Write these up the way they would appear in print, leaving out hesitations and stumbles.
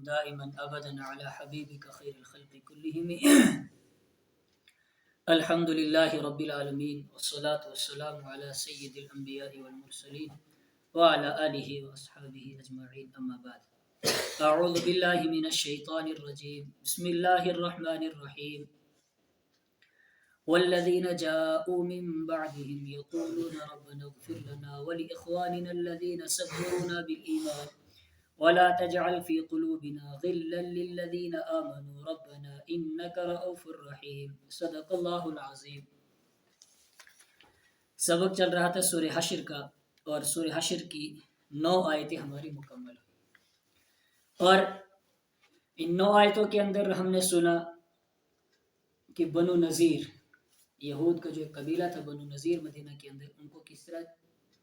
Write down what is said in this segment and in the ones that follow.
دائما ابدا على حبيبك خير الخلق كلهم الحمد لله رب العالمين والصلاة والسلام على سيد الأنبياء والمرسلين وعلى آله وأصحابه أجمعين أما بعد أعوذ بالله من الشيطان الرجيم بسم الله الرحمن الرحيم والذين جاءوا من بعدهم يقولون ربنا اغفر لنا ولإخواننا الذين سبقونا بالإيمان ولا تجعل في قلوبنا غلا للذين آمنوا ربنا إنك رؤوف رحيم صدق اللہ العظیم۔ سبق چل رہا تھا سورہ حشر کا، اور سورہ حشر کی 9 آیتیں ہماری مکمل ہوئی، اور ان 9 آیتوں کے اندر ہم نے سنا کہ بنو نذیر، یہود کا جو ایک قبیلہ تھا بنو نذیر مدینہ کے اندر، ان کو کس طرح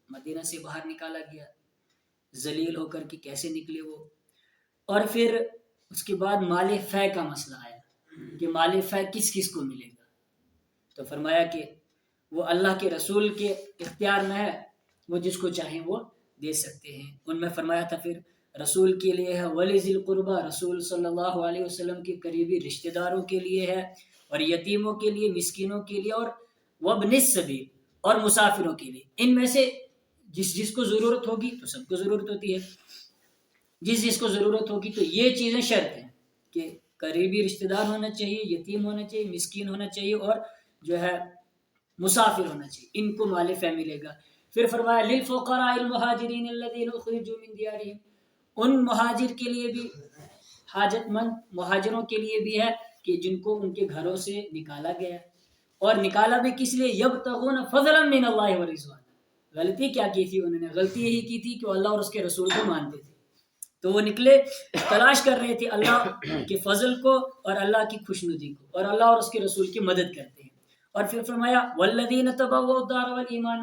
مدینہ سے باہر نکالا گیا، ذلیل ہو کر کے کیسے نکلے وہ، اور پھر اس کے بعد مال فے کا مسئلہ آیا کہ مال فے کس کس کو ملے گا۔ تو فرمایا کہ وہ اللہ کے رسول کے اختیار میں ہے، وہ جس کو چاہیں وہ دے سکتے ہیں۔ ان میں فرمایا تھا پھر رسول کے لیے ہے ولی ذی القربہ، رسول صلی اللہ علیہ وسلم کے قریبی رشتہ داروں کے لیے ہے، اور یتیموں کے لیے، مسکینوں کے لیے، اور وابن السبیل، اور مسافروں کے لیے۔ ان میں سے جس کو ضرورت ہوگی، تو سب کو ضرورت ہوتی ہے، جس کو ضرورت ہوگی، تو یہ چیزیں شرط ہیں کہ قریبی رشتہ دار ہونا چاہیے، یتیم ہونا چاہیے، مسکین ہونا چاہیے، اور جو ہے مسافر ہونا چاہیے، ان کو مال فے ملے گا۔ پھر فرمایا للفقراء المہاجرین الذین اخرجوا من دیارہم، ان مہاجر کے لیے بھی، حاجت مند مہاجروں کے لیے بھی ہے کہ جن کو ان کے گھروں سے نکالا گیا، اور نکالا بھی کس لیے؟ یبتغون فضلا من اللہ ورضوانہ۔ غلطی کیا کی تھی انہوں نے؟ غلطی یہی کی تھی کہ وہ اللہ اور اس کے رسول کو مانتے تھے، تو وہ نکلے تلاش کر رہے تھے اللہ کے فضل کو اور اللہ کی خوشنودی کو، اور اللہ اور اس کے رسول کی مدد کرتے ہیں۔ اور پھر فرمایا والذین تبوؤا الدار والایمان،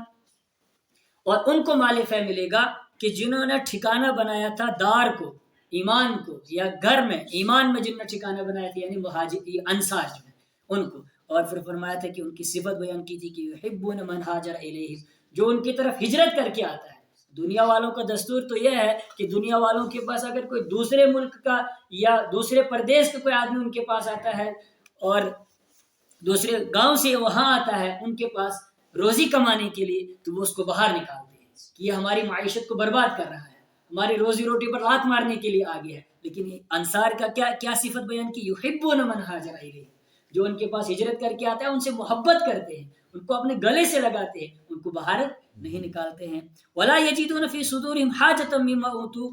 اور ان کو مال فے ملے گا کہ جنہوں نے ٹھکانہ بنایا تھا دار کو، ایمان کو، یا گھر میں ایمان میں جنہوں نے ٹھکانہ بنایا تھا، یعنی مہاجر انصار جو ہیں ان کو۔ اور پھر فرمایا تھا کہ ان کی صفت بیان کی تھی کہ یحبون من ہاجر الیہم، جو ان کی طرف ہجرت کر کے آتا ہے۔ دنیا والوں کا دستور تو یہ ہے کہ دنیا والوں کے پاس اگر کوئی دوسرے ملک کا یا دوسرے پردیش کا کوئی آدمی ان کے پاس آتا ہے، اور دوسرے گاؤں سے وہاں آتا ہے ان کے پاس روزی کمانے کے لیے، تو وہ اس کو باہر نکالتے ہیں کہ یہ ہماری معیشت کو برباد کر رہا ہے، ہماری روزی روٹی پر لات مارنے کے لیے آگے ہے۔ لیکن انصار کا کیا صفت بیان کی؟ یحبون من ہاجر الیہم، جو ان کے پاس ہجرت کر کے آتا ہے ان سے محبت کرتے ہیں، ان کو اپنے گلے سے لگاتے ہیں، ان کو باہر نہیں نکالتے ہیں۔ ولا یجدون فی صدورہم حاجۃ مما اوتوا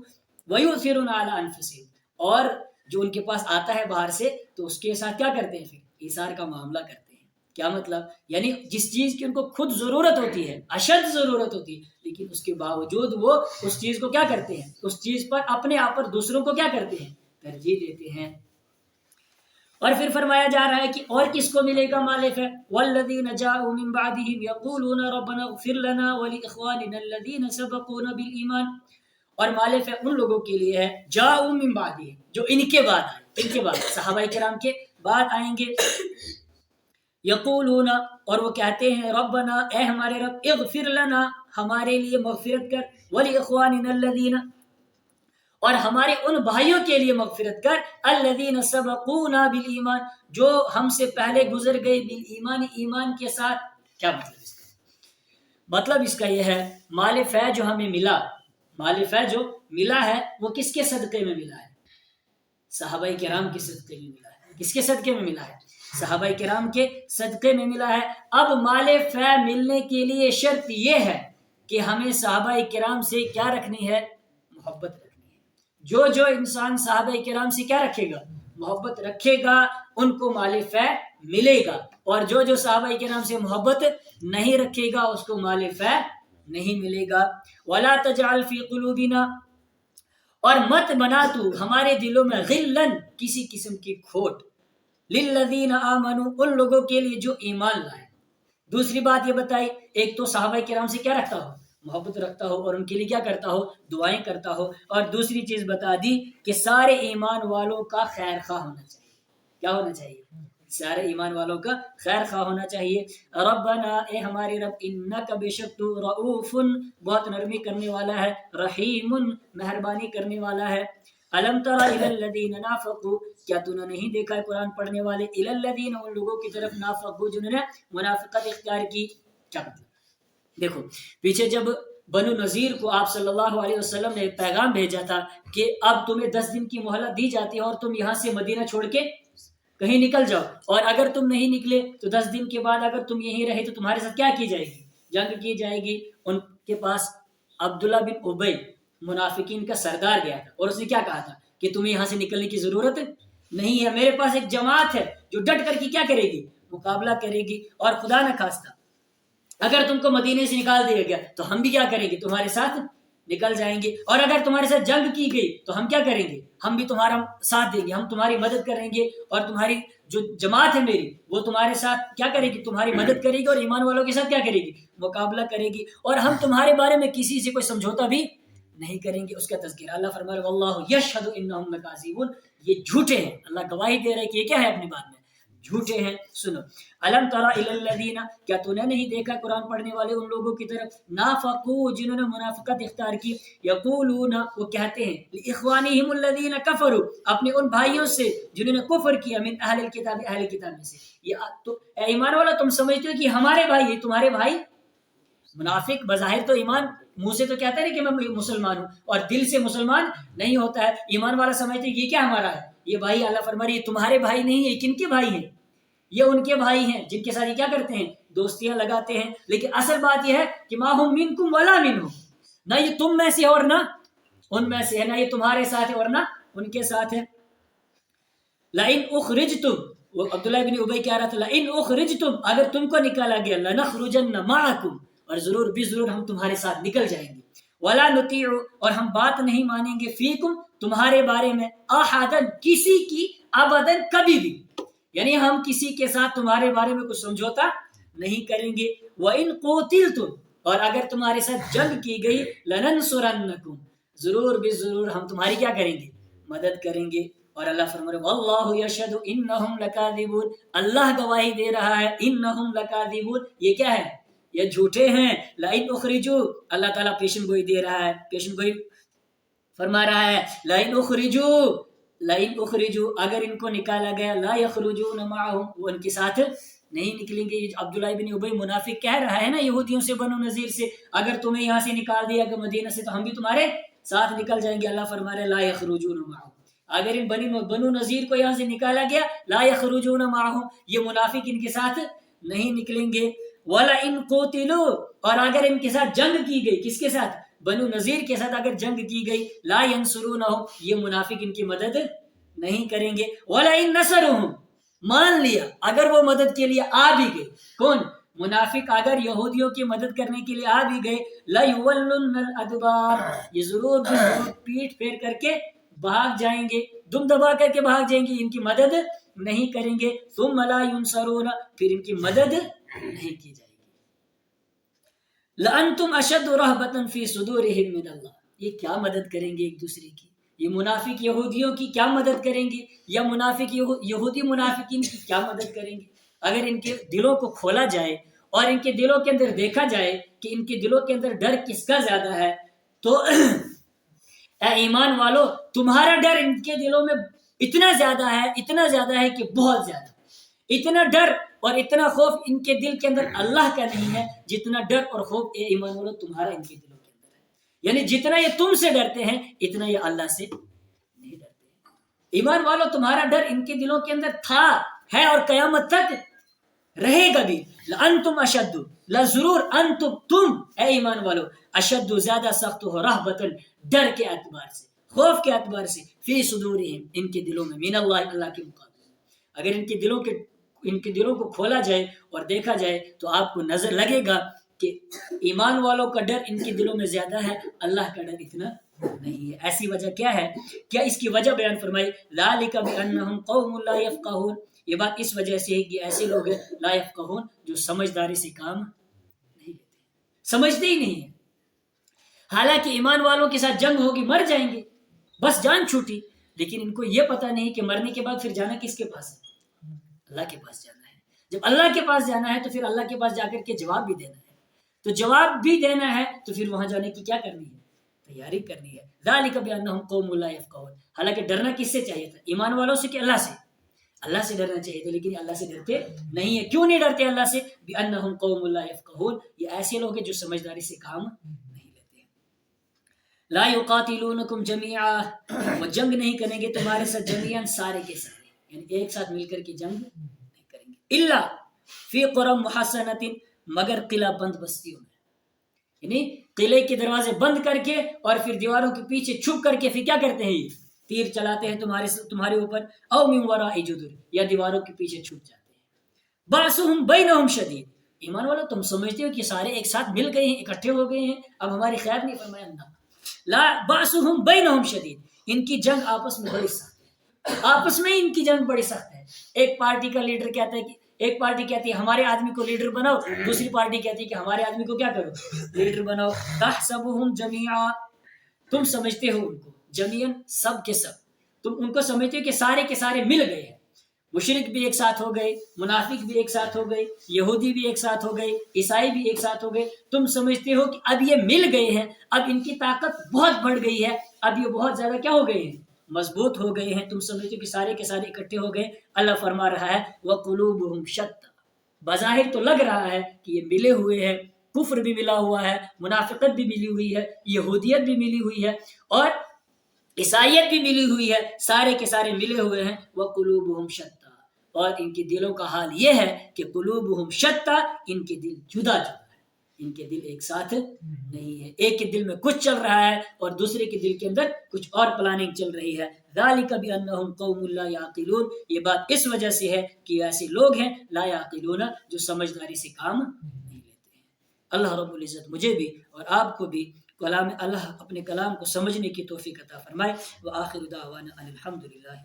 ویؤثرون علی انفسہم، اور جو ان کے پاس آتا ہے باہر سے تو اس کے ساتھ کیا کرتے ہیں؟ پھر ایثار کا معاملہ کرتے ہیں۔ کیا مطلب؟ یعنی جس چیز کی ان کو خود ضرورت ہوتی ہے، اشد ضرورت ہوتی ہے، لیکن اس کے باوجود وہ اس چیز کو کیا کرتے ہیں؟ اس چیز پر اپنے آپ پر دوسروں کو کیا کرتے ہیں؟ ترجیح دیتے ہیں۔ اور پھر فرمایا جا رہا ہے کہ اور کس کو ملے گا مال فے؟ والذین جاءوا من بعدهم یقولون ربنا اغفر لنا ولاخواننا الذین سبقونا بالایمان، اور مال فے ان لوگوں کے لیے ہے جاءوا من بعدهم، جو ان کے بعد آئے، ان کے بعد صحابہ کرام کے بعد آئیں گے۔ یقولون، اور وہ کہتے ہیں ربنا، اے ہمارے رب، اغفر لنا، ہمارے لیے مغفرت کر، ولاخواننا الذین، اور ہمارے ان بھائیوں کے لیے مغفرت کر، الذین سبقونا بالایمان، جو ہم سے پہلے گزر گئے، بالایمان، ایمان کے ساتھ۔ کیا مطلب اس کا؟ مطلب اس کا یہ ہے مال فے جو ہمیں ملا، مال فے جو ملا ہے وہ کس کے صدقے میں ملا ہے؟ صحابہ کرام کے صدقے میں ملا ہے۔ کس کے صدقے میں ملا ہے؟ صحابہ کرام کے صدقے میں ملا ہے۔ اب مال فے ملنے کے لیے شرط یہ ہے کہ ہمیں صحابہ کرام سے کیا رکھنی ہے؟ محبت رکھنی ہے۔ جو انسان صحابہ کرام سے کیا رکھے گا؟ محبت رکھے گا، ان کو مال فے ملے گا، اور جو صحابہ کرام سے محبت نہیں رکھے گا اس کو مال فے نہیں ملے گا۔ ولا تجعل فی قلوبنا، اور مت بنا تو ہمارے دلوں میں غلن، کسی قسم کی کھوٹ، للذین آمنوا، ان لوگوں کے لیے جو ایمان لائے۔ دوسری بات یہ بتائی، ایک تو صحابہ کرام سے کیا رکھتا ہو؟ محبت رکھتا ہو، اور ان کے لیے کیا کرتا ہو؟ دعائیں کرتا ہو۔ اور دوسری چیز بتا دی کہ سارے ایمان والوں کا خیر خواہ ہونا چاہیے۔ کیا ہونا چاہیے؟ سارے ایمان والوں کا خیر خواہ ہونا چاہیے۔ ربنا، اے ہمارے رب، انک، بے شک تو، رؤوف، بہت نرمی کرنے والا ہے، رحیم، مہربانی کرنے والا ہے۔ الم تر الی الذین نافقوا، کیا تو نے نہیں دیکھا ہے قرآن پڑھنے والے، الی الذین، ان لوگوں کی طرف، نافقوا، جنہوں نے منافقت اختیار کی. کیا مطلب؟ دیکھو پیچھے جب بنو نذیر کو آپ صلی اللہ علیہ وسلم نے ایک پیغام بھیجا تھا کہ اب تمہیں 10 دن کی مہلت دی جاتی ہے اور تم یہاں سے مدینہ چھوڑ کے کہیں نکل جاؤ، اور اگر تم نہیں نکلے تو 10 دن کے بعد اگر تم یہیں رہے تو تمہارے ساتھ کیا کی جائے گی؟ جنگ کی جائے گی. ان کے پاس عبداللہ بن ابی منافقین کا سردار گیا تھا اور اس نے کیا کہا تھا کہ تمہیں یہاں سے نکلنے کی ضرورت نہیں ہے، میرے پاس ایک جماعت ہے جو ڈٹ کر کے کیا کرے گی؟ مقابلہ کرے گی، اور خدا نہ خواستہ اگر تم کو مدینے سے نکال دیا گیا تو ہم بھی کیا کریں گے؟ تمہارے ساتھ نکل جائیں گے، اور اگر تمہارے ساتھ جنگ کی گئی تو ہم کیا کریں گے؟ ہم بھی تمہارا ساتھ دیں گے، ہم تمہاری مدد کریں گے، اور تمہاری جو جماعت ہے میری وہ تمہارے ساتھ کیا کرے گی؟ تمہاری مدد کرے گی، اور ایمان والوں کے ساتھ کیا کرے گی؟ مقابلہ کرے گی، اور ہم تمہارے بارے میں کسی سے کوئی سمجھوتا بھی نہیں کریں گے. اس کا تذکرہ اللہ فرما رہا ہے واللہ یشہد انہم لکاذبون، یہ جھوٹے ہیں. اللہ گواہی دے رہا ہے کہ یہ کیا ہے؟ اپنی بات میں جھوٹے ہیں. سنو، الم تر الی الذین، کیا تو نے نہیں دیکھا قرآن پڑھنے والے ان لوگوں کی طرف، نافقوا، جنہوں نے منافقت اختیار کی، یقولون، وہ کہتے ہیں، لاخوانہم الذین کفروا، اپنے ان بھائیوں سے جنہوں نے کفر کیا، من اہل الکتاب، اہل کتاب میں سے. یہ تو اے ایمان والا تم سمجھتے ہو کہ ہمارے بھائی ہیں، تمہارے بھائی. منافق بظاہر تو ایمان منہ سے تو کہتا ہے کہ میں مسلمان ہوں اور دل سے مسلمان نہیں ہوتا ہے. ایمان والا سمجھتے یہ کیا ہمارا ہے، یہ بھائی. اللہ فرما رہی ہے تمہارے بھائی نہیں ہے، کن کے بھائی ہیں؟ یہ ان کے بھائی ہیں جن کے ساتھ یہ کیا کرتے ہیں؟ دوستیاں لگاتے ہیں. لیکن اصل بات یہ ہے کہ ما ہم منکم ولا منہم، نہ یہ تم میں سے اور نہ ان میں سے ہے، نہ یہ تمہارے ساتھ ہے اور نہ ان کے ساتھ ہے. لئن اخرجتم، وہ عبداللہ بن ابی کہہ رہا تھا، لئن اخرجتم، اگر تم کو نکالا گیا، لنخرجن معکم، اور ضرور بھی ضرور ہم تمہارے ساتھ نکل جائیں گے. ولا نطیع، اور ہم بات نہیں مانیں گے، فیکم، تمہارے بارے میں، احدا، کسی کی، ابدا، کبھی بھی. یعنی ہم کسی کے ساتھ تمہارے بارے میں کچھ سمجھوتا نہیں کریں گے. وَإِن قُوتِلْتُمْ، اور اگر تمہارے ساتھ جنگ کی گئی، لَنَنْصُرَنَّكُمْ، ضرور بھی ضرور ہم تمہاری کیا کریں گے؟ مدد کریں گے. اور اللہ فرما رہا ہے واللہ یشہد انہم لکاذبون، اللہ گواہی دے رہا ہے، انہم لکاذبون، یہ کیا ہے؟ یہ جھوٹے ہیں. لئن اخرجوا، اللہ تعالیٰ پیشن گوئی دے رہا ہے، پیشن گوئی فرما رہا ہے. لئن اخرجوا، اگر ان کو نکالا گیا، لا یخرجون معهم، وہ ان کے ساتھ نہیں نکلیں گے. عبداللہ بن ابی منافق کہہ رہا ہے نا یہودیوں سے، بنو نذیر سے، اگر تمہیں یہاں سے نکال دیا گیا مدینہ سے تو ہم بھی تمہارے ساتھ نکل جائیں گے. اللہ فرما رہا ہے لا یخرجون معهم، اگر ان بنو نذیر کو یہاں سے نکالا گیا، لا یخرجون معهم، یہ منافق ان کے ساتھ نہیں نکلیں گے. وَلَئِن قُوتِلُوا، اور اگر ان کے ساتھ جنگ کی گئی، کس کے ساتھ؟ بنو نذیر کے ساتھ اگر جنگ کی گئی، لا ينصرونهم، یہ منافق ان کی مدد نہیں کریں گے. وَلَئِن نَصَرُوهُمْ، مان لیا اگر وہ مدد کے لیے آ بھی گئے، کون؟ منافق اگر یہودیوں کی مدد کرنے کے لیے آ بھی گئے، لَيُوَلُّنَّ الْأَدْبَارَ، یہ ضرور پیٹ پھیر کر کے بھاگ جائیں گے، دم دبا کر کے بھاگ جائیں گے، ان کی مدد نہیں کریں گے. ثُمَّ لَا يُنصَرُونَ، پھر ان کی مدد نہیں کی جائے گی. لَأَنْتُمْ أَشَدُّ رَهْبَةً فِي صُدُورِهِمْ مِنَ اللَّهِ، یہ کیا مدد کریں گے ایک دوسرے کی؟ یہ منافق یہودیوں کی کیا مدد کریں گے، یا منافق یہودی منافقین کی کیا مدد کریں گے؟ اگر ان کے دلوں کو کھولا جائے اور ان کے دلوں کے اندر دیکھا جائے کہ ان کے دلوں کے اندر ڈر کس کا زیادہ ہے، تو اے ایمان والو، تمہارا ڈر ان کے دلوں میں اتنا زیادہ ہے کہ بہت زیادہ. اتنا ڈر اور اتنا خوف ان کے دل کے اندر اللہ کا نہیں ہے جتنا ڈر اور خوف اے ایمان والو تمہارا ان کے دلوں کے اندر ہے. یعنی جتنا یہ تم سے ڈرتے ہیں اتنا یہ اللہ سے نہیں ڈرتے. ایمان والو تمہارا ڈر ان کے دلوں کے اندر تھا، ہے اور قیامت تک رہے گا بھی. انتم اشد، ضرور انتم، تم اے ایمان والو، اشد، زیادہ سخت ہو، رہبتن، ڈر کے اعتبار سے، خوف کے اعتبار سے، فی صدورہم، ان کے دلوں میں، من اللہ، اللہ کے مقابلے. اگر ان کے دلوں کو کھولا جائے اور دیکھا جائے تو آپ کو نظر لگے گا کہ ایمان والوں کا ڈر ان کے دلوں میں زیادہ ہے، اللہ کا ڈر اتنا نہیں ہے. ایسی وجہ کیا ہے؟ کیا اس کی وجہ بیان فرمائی، ذالک بانہم قوم لا یفقہون، یہ بات اس وجہ سے ہے کہ ایسے لوگ ہیں لا یفقہون، جو سمجھداری سے کام نہیں لیتے، سمجھتے ہی نہیں ہیں. حالانکہ ایمان والوں کے ساتھ جنگ ہوگی، مر جائیں گے، بس جان چھوٹی، لیکن ان کو یہ پتہ نہیں کہ مرنے کے بعد پھر جانا کس کے پاس ہے؟ اللہ کے پاس جانا ہے. جب اللہ کے پاس جانا ہے تو پھر اللہ کے پاس جا کر کے جواب بھی دینا ہے. تو جواب بھی دینا ہے تو پھر وہاں جانے کی کیا کرنی ہے؟ تیاری کرنی ہے. ذالک بانہم قوم لا یفقہون. حالانکہ ڈرنا کس سے چاہیے تھا؟ ایمان والوں سے کہ اللہ سے؟ اللہ سے ڈرنا چاہیے تھا، لیکن اللہ سے ڈرتے نہیں ہے. کیوں نہیں ڈرتے اللہ سے؟ بانہم قوم لا یفقہون، یہ ایسے لوگ ہیں جو سمجھداری سے کام نہیں لیتے. لا یقاتلونکم جمیعا، وہ جنگ نہیں کریں گے تمہارے ساتھ جمیعا سارے کے سارے، یعنی ایک ساتھ مل کر کے جنگ نہیں کریں گے. الا فی قری محصنۃ، مگر قلعہ بند بستیوں میں، یعنی قلعے کے دروازے بند کر کے اور پھر دیواروں کے پیچھے چھپ کر کے پھر کیا کرتے ہیں؟ یہ تیر چلاتے ہیں تمہارے اوپر. او من وراء جدر، یا دیواروں کے پیچھے چھپ جاتے ہیں. باسہم بینہم شدید، ایمان والو تم سمجھتے ہو کہ سارے ایک ساتھ مل گئے ہیں، اکٹھے ہو گئے ہیں، اب ہماری خیر نہیں؟ فرمایا نہ، لا باسہم بینہم شدید، ان کی جنگ آپس میں بڑی سخت ہے، آپس میں ان کی جنگ بڑی سخت ہے. ایک پارٹی کا لیڈر کہتا ہے کہ ایک پارٹی کہتی ہے ہمارے آدمی کو لیڈر بناؤ، دوسری پارٹی کہتی ہے کہ ہمارے آدمی کو کیا کرو؟ لیڈر بناؤ. تحسبهم جميعا، تم سمجھتے ہو ان کو جمیعاً سب کے سب، تم ان کو سمجھتے ہو کہ سارے کے سارے مل گئے ہیں. مشرک بھی ایک ساتھ ہو گئے، منافق بھی ایک ساتھ ہو گئے، یہودی بھی ایک ساتھ ہو گئے، عیسائی بھی ایک ساتھ ہو گئے. تم سمجھتے ہو کہ اب یہ مل گئے ہیں، اب ان کی طاقت بہت بڑھ گئی ہے، اب یہ بہت زیادہ کیا ہو گئے ہیں؟ مضبوط ہو گئے ہیں. تم سمجھتے ہو کہ سارے کے سارے اکٹھے ہو گئے. اللہ فرما رہا ہے وَقُلُوبُهُمْ شَتَّى، بظاہر تو لگ رہا ہے کہ یہ ملے ہوئے ہیں، کفر بھی ملا ہوا ہے، منافقت بھی ملی ہوئی ہے، یہودیت بھی ملی ہوئی ہے، اور عیسائیت بھی ملی ہوئی ہے، سارے کے سارے ملے ہوئے ہیں. وَقُلُوبُهُمْ شَتَّى، اور ان کے دلوں کا حال یہ ہے کہ قلوبہم شتیٰ، ان کے دل جدا جدا ہے، ان کے دل ایک ساتھ نہیں ہے. ایک کے دل میں کچھ چل رہا ہے اور دوسرے کے دل کے اندر کچھ اور پلاننگ چل رہی ہے. ذالک بانہم قوم لا یعقلون، یہ بات اس وجہ سے ہے کہ ایسے لوگ ہیں لا یعقلون، جو سمجھداری سے کام نہیں لیتے ہیں. اللہ رب العزت مجھے بھی اور آپ کو بھی کلام اللہ، اپنے کلام کو سمجھنے کی توفیق عطا فرمائے. وآخر دعوانا ان الحمد للہ.